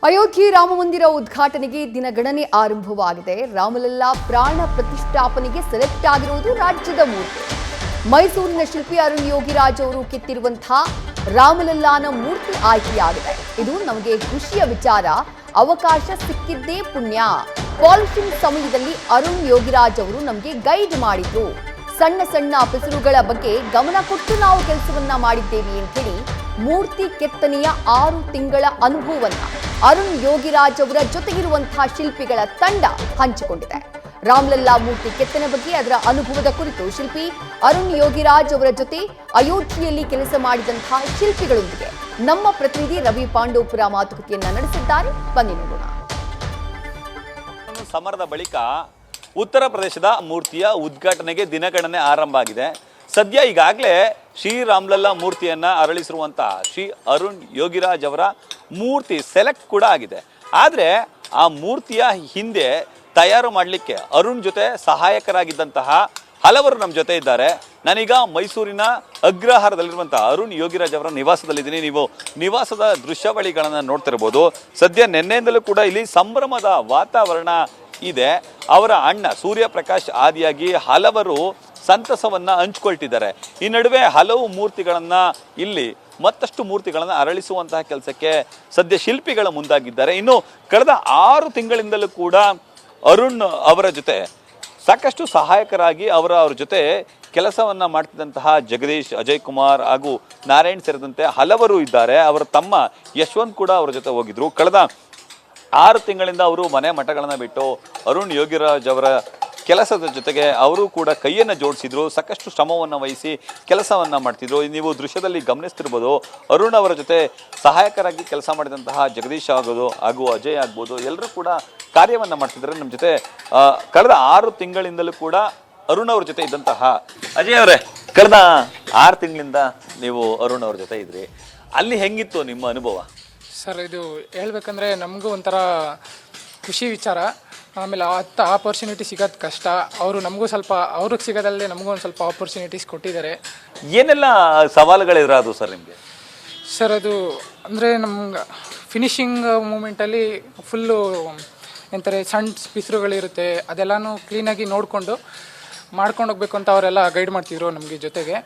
ಅಯೋಧ್ಯೆ ರಾಮ ಮಂದಿರ ಉದ್ಘಾಟನೆಗೆ ದಿನಗಣನೆ ಆರಂಭವಾಗಿದೆ. ರಾಮಲಲ್ಲಾ ಪ್ರಾಣ ಪ್ರತಿಷ್ಠಾಪನೆಗೆ ಸೆಲೆಕ್ಟ್ ಆಗಿರುವುದು ರಾಜ್ಯದ ಮೂರ್ತಿ. ಮೈಸೂರಿನ ಶಿಲ್ಪಿ ಅರುಣ್ ಯೋಗಿರಾಜ್ ಅವರು ಕೆತ್ತಿರುವಂತಹ ರಾಮಲಲ್ಲಾನ ಮೂರ್ತಿ ಆಯ್ಕೆಯಾಗಿದೆ. ಇದು ನಮಗೆ ಖುಷಿಯ ವಿಚಾರ. ಅವಕಾಶ ಸಿಕ್ಕಿದ್ದೇ ಪುಣ್ಯ. ಪಾಲಿಶಿಂಗ್ ಸಮಯದಲ್ಲಿ ಅರುಣ್ ಯೋಗಿರಾಜ್ ಅವರು ನಮಗೆ ಗೈಡ್ ಮಾಡಿದ್ರು. ಸಣ್ಣ ಸಣ್ಣ ಪೆಸರುಗಳ ಬಗ್ಗೆ ಗಮನ ಕೊಟ್ಟು ನಾವು ಕೆಲಸವನ್ನ ಮಾಡಿದ್ದೇವೆ ಅಂತ ಹೇಳಿ ಮೂರ್ತಿ ಕೆತ್ತನೆಯ 6 ತಿಂಗಳ ಅನುಭವವನ್ನ ಅರುಣ್ ಯೋಗಿರಾಜ್ ಅವರ ಜೊತೆಗಿರುವಂತಹ ಶಿಲ್ಪಿಗಳ ತಂಡ ಹಂಚಿಕೊಂಡಿದೆ. ರಾಮಲಲ್ಲಾ ಮೂರ್ತಿ ಕೆತ್ತನೆ ಬಗ್ಗೆ ಅದರ ಅನುಭವದ ಕುರಿತು ಶಿಲ್ಪಿ ಅರುಣ್ ಯೋಗಿರಾಜ್ ಅವರ ಜೊತೆ ಅಯೋಧ್ಯೆಯಲ್ಲಿ ಕೆಲಸ ಮಾಡಿದಂತಹ ಶಿಲ್ಪಿಗಳೊಂದಿಗೆ ನಮ್ಮ ಪ್ರತಿನಿಧಿ ರವಿ ಪಾಂಡವಪುರ ಮಾತುಕತೆಯನ್ನ ನಡೆಸಿದ್ದಾರೆ. ಬನ್ನಿ ನೋಡೋಣ. ಸಮರದ ಬಳಿಕ ಉತ್ತರ ಪ್ರದೇಶದ ಮೂರ್ತಿಯ ಉದ್ಘಾಟನೆಗೆ ದಿನಗಣನೆ ಆರಂಭ ಆಗಿದೆ. ಸದ್ಯ ಈಗಾಗಲೇ ಶ್ರೀ ರಾಮಲಲ್ಲಾ ಮೂರ್ತಿಯನ್ನು ಅರಳಿಸಿರುವಂತಹ ಶ್ರೀ ಅರುಣ್ ಯೋಗಿರಾಜ್ ಅವರ ಮೂರ್ತಿ ಸೆಲೆಕ್ಟ್ ಕೂಡ ಆಗಿದೆ. ಆದರೆ ಆ ಮೂರ್ತಿಯ ಹಿಂದೆ ತಯಾರು ಮಾಡಲಿಕ್ಕೆ ಅರುಣ್ ಜೊತೆ ಸಹಾಯಕರಾಗಿದ್ದಂತಹ ಹಲವರು ನಮ್ಮ ಜೊತೆ ಇದ್ದಾರೆ. ನಾನೀಗ ಮೈಸೂರಿನ ಅಗ್ರಹಾರದಲ್ಲಿರುವಂತಹ ಅರುಣ್ ಯೋಗಿರಾಜ್ ಅವರ ನಿವಾಸದಲ್ಲಿದ್ದೀನಿ. ನೀವು ನಿವಾಸದ ದೃಶ್ಯಾವಳಿಗಳನ್ನು ನೋಡ್ತಿರ್ಬೋದು. ಸದ್ಯ ನಿನ್ನೆಯಿಂದಲೂ ಕೂಡ ಇಲ್ಲಿ ಸಂಭ್ರಮದ ವಾತಾವರಣ ಇದೆ. ಅವರ ಅಣ್ಣ ಸೂರ್ಯಪ್ರಕಾಶ್ ಆದಿಯಾಗಿ ಹಲವರು ಸಂತಸವನ್ನ ಹಂಚಿಕೊಳ್ತಿದ್ದಾರೆ. ಈ ನಡುವೆ ಹಲವು ಮೂರ್ತಿಗಳನ್ನ ಇಲ್ಲಿ ಮತ್ತಷ್ಟು ಮೂರ್ತಿಗಳನ್ನು ಅರಳಿಸುವಂತಹ ಕೆಲಸಕ್ಕೆ ಸದ್ಯ ಶಿಲ್ಪಿಗಳು ಮುಂದಾಗಿದ್ದಾರೆ. ಇನ್ನು ಕಳೆದ 6 ತಿಂಗಳಿಂದಲೂ ಕೂಡ ಅರುಣ್ ಅವರ ಜೊತೆ ಸಾಕಷ್ಟು ಸಹಾಯಕರಾಗಿ ಅವರ ಜೊತೆ ಕೆಲಸವನ್ನ ಮಾಡ್ತಿದ್ದಂತಹ ಜಗದೀಶ್, ಅಜಯ್ ಕುಮಾರ್ ಹಾಗೂ ನಾರಾಯಣ್ ಸೇರಿದಂತೆ ಹಲವರು ಇದ್ದಾರೆ. ಅವರ ತಮ್ಮ ಯಶವಂತ್ ಕೂಡ ಅವರ ಜೊತೆ ಹೋಗಿದ್ರು. ಕಳೆದ 6 ತಿಂಗಳಿಂದ ಅವರು ಮನೆ ಮಠಗಳನ್ನು ಬಿಟ್ಟು ಅರುಣ್ ಯೋಗಿರಾಜ್ ಅವರ ಕೆಲಸದ ಜೊತೆಗೆ ಅವರು ಕೂಡ ಕೈಯನ್ನು ಜೋಡಿಸಿದ್ರು. ಸಾಕಷ್ಟು ಶ್ರಮವನ್ನು ವಹಿಸಿ ಕೆಲಸವನ್ನು ಮಾಡ್ತಿದ್ರು. ನೀವು ದೃಶ್ಯದಲ್ಲಿ ಗಮನಿಸ್ತಿರ್ಬೋದು. ಅರುಣ್ ಅವರ ಜೊತೆ ಸಹಾಯಕರಾಗಿ ಕೆಲಸ ಮಾಡಿದಂತಹ ಜಗದೀಶ್ ಆಗೋದು ಹಾಗೂ ಅಜಯ್ ಆಗ್ಬೋದು ಎಲ್ಲರೂ ಕೂಡ ಕಾರ್ಯವನ್ನು ಮಾಡ್ತಿದ್ದಾರೆ ನಮ್ಮ ಜೊತೆ. ಕಳೆದ 6 ತಿಂಗಳಿಂದಲೂ ಕೂಡ ಅರುಣ್ ಅವ್ರ ಜೊತೆ ಇದ್ದಂತಹ ಅಜಯ್ ಅವರೇ, ಕಳೆದ 6 ತಿಂಗಳಿಂದ ನೀವು ಅರುಣ್ ಅವ್ರ ಜೊತೆ ಇದ್ರಿ. ಅಲ್ಲಿ ಹೆಂಗಿತ್ತು ನಿಮ್ಮ ಅನುಭವ? ಸರ್, ಇದು ಹೇಳ್ಬೇಕಂದ್ರೆ ನಮಗೂ ಒಂಥರ ಖುಷಿ ವಿಚಾರ. ಆಮೇಲೆ ಆಪರ್ಚುನಿಟಿ ಸಿಗೋದು ಕಷ್ಟ. ಅವರು ನಮಗೂ ಸ್ವಲ್ಪ ಅವ್ರಿಗೆ ಸಿಗೋದಲ್ಲದೆ ನಮಗೂ ಒಂದು ಸ್ವಲ್ಪ ಆಪರ್ಚುನಿಟೀಸ್ ಕೊಟ್ಟಿದ್ದಾರೆ. ಏನೆಲ್ಲ ಸವಾಲುಗಳಿರೋದು ಸರ್ ನಿಮಗೆ? ಸರ್, ಅದು ಅಂದರೆ ನಮ್ಗೆ ಫಿನಿಶಿಂಗ್ ಮೂಮೆಂಟಲ್ಲಿ ಫುಲ್ಲು ಎಂತಾರೆ ಸಣ್ಣ ಪಿಸ್ರುಗಳಿರುತ್ತೆ. ಅದೆಲ್ಲನೂ ಕ್ಲೀನಾಗಿ ನೋಡಿಕೊಂಡು ಮಾಡ್ಕೊಂಡು ಹೋಗ್ಬೇಕು ಅಂತ ಅವರೆಲ್ಲ ಗೈಡ್ ಮಾಡ್ತಿದ್ರು ನಮಗೆ ಜೊತೆಗೆ.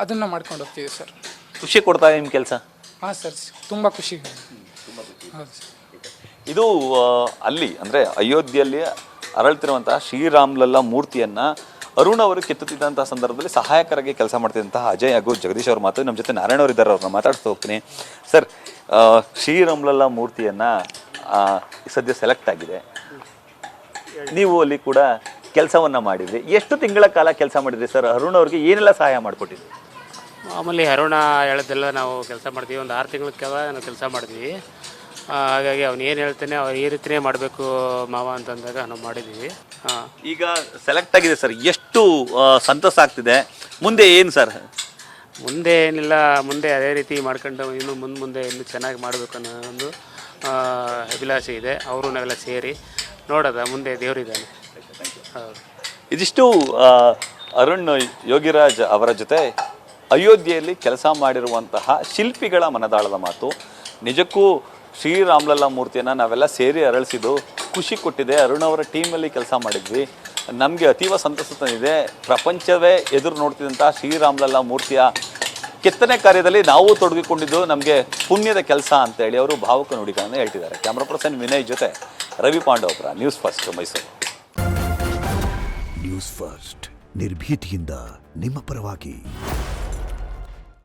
ಅದನ್ನು ಮಾಡ್ಕೊಂಡು ಹೋಗ್ತಿದ್ವಿ ಸರ್. ಖುಷಿ ಕೊಡ್ತಾ ನಿಮ್ಮ ಕೆಲಸ? ಹಾಂ ಸರ್, ತುಂಬ ಖುಷಿ. ಹೌದು ಸರ್. ಇದು ಅಲ್ಲಿ ಅಂದರೆ ಅಯೋಧ್ಯೆಯಲ್ಲಿ ಅರಳ್ತಿರುವಂತಹ ಶ್ರೀರಾಮಲಲ್ಲಾ ಮೂರ್ತಿಯನ್ನು ಅರುಣ್ ಅವರು ಕೆತ್ತುತ್ತಿದ್ದಂತಹ ಸಂದರ್ಭದಲ್ಲಿ ಸಹಾಯಕರಾಗಿ ಕೆಲಸ ಮಾಡ್ತಿದ್ದಂತಹ ಅಜಯ್ ಹಾಗೂ ಜಗದೀಶ್ ಅವ್ರ ಮಾತು ನಮ್ಮ ಜೊತೆ ನಾರಾಯಣ ಅವರು ಇದ್ದಾರೆ. ಅವ್ರನ್ನ ಮಾತಾಡ್ತಾ ಹೋಗ್ತೀನಿ. ಸರ್, ಶ್ರೀರಾಮಲಲ್ಲಾ ಮೂರ್ತಿಯನ್ನು ಸದ್ಯ ಸೆಲೆಕ್ಟ್ ಆಗಿದೆ. ನೀವು ಅಲ್ಲಿ ಕೂಡ ಕೆಲಸವನ್ನು ಮಾಡಿದ್ರಿ. ಎಷ್ಟು ತಿಂಗಳ ಕಾಲ ಕೆಲಸ ಮಾಡಿದ್ರಿ ಸರ್? ಅರುಣ್ ಅವ್ರಿಗೆ ಏನೆಲ್ಲ ಸಹಾಯ ಮಾಡಿಕೊಟ್ಟಿದ್ರಿ? ಮಾಮೂಲಿ ಅರುಣ ಹೇಳೋದೆಲ್ಲ ನಾವು ಕೆಲಸ ಮಾಡ್ತೀವಿ. ಒಂದು 6 ತಿಂಗಳ ಕಾಲ ನಾವು ಕೆಲಸ ಮಾಡಿದ್ವಿ. ಹಾಗಾಗಿ ಅವ್ನು ಏನು ಹೇಳ್ತಾನೆ ಅವ್ರು ಈ ರೀತಿಯೇ ಮಾಡಬೇಕು ಮಾವ ಅಂತಂದಾಗ ನಾವು ಮಾಡಿದ್ದೀವಿ. ಈಗ ಸೆಲೆಕ್ಟ್ ಆಗಿದೆ ಸರ್, ಎಷ್ಟು ಸಂತಸ ಆಗ್ತಿದೆ? ಮುಂದೆ ಏನು ಸರ್? ಮುಂದೆ ಏನಿಲ್ಲ, ಮುಂದೆ ಅದೇ ರೀತಿ ಮಾಡ್ಕೊಂಡು ಇನ್ನು ಮುಂದೆ ಇನ್ನೂ ಚೆನ್ನಾಗಿ ಮಾಡಬೇಕು ಅನ್ನೋ ಒಂದು ಅಭಿಲಾಷೆ ಇದೆ. ಅವರು ನಾವೆಲ್ಲ ಸೇರಿ ನೋಡೋದ ಮುಂದೆ ದೇವರಿದ್ದಾನೆ. ಹೌದು. ಇದಿಷ್ಟು ಅರುಣ್ ಯೋಗಿರಾಜ್ ಅವರ ಜೊತೆ ಅಯೋಧ್ಯೆಯಲ್ಲಿ ಕೆಲಸ ಮಾಡಿರುವಂತಹ ಶಿಲ್ಪಿಗಳ ಮನದಾಳದ ಮಾತು. ನಿಜಕ್ಕೂ ಶ್ರೀರಾಮಲಲ್ಲಾ ಮೂರ್ತಿಯನ್ನು ನಾವೆಲ್ಲ ಸೇರಿ ಅರಳಿಸಿದ್ದು ಖುಷಿ ಕೊಟ್ಟಿದೆ. ಅರುಣ್ ಅವರ ಟೀಮಲ್ಲಿ ಕೆಲಸ ಮಾಡಿದ್ವಿ. ನಮಗೆ ಅತೀವ ಸಂತಸ ತಂದಿದೆ. ಪ್ರಪಂಚವೇ ಎದುರು ನೋಡ್ತಿದ್ದಂಥ ಶ್ರೀರಾಮಲಲ್ಲಾ ಮೂರ್ತಿಯ ಕೆತ್ತನೆ ಕಾರ್ಯದಲ್ಲಿ ನಾವು ತೊಡಗಿಕೊಂಡಿದ್ದು ನಮಗೆ ಪುಣ್ಯದ ಕೆಲಸ ಅಂತೇಳಿ ಅವರು ಭಾವುಕ ನುಡಿಗಳನ್ನು ಹೇಳ್ತಿದ್ದಾರೆ. ಕ್ಯಾಮ್ರಾ ಪರ್ಸನ್ ವಿನಯ್ ಜೊತೆ Ravi Pandavapura, news first, Mysuru. News first, ನಿರ್ಭೀತಿಯಿಂದ ನಿಮ್ಮ ಪರವಾಗಿ.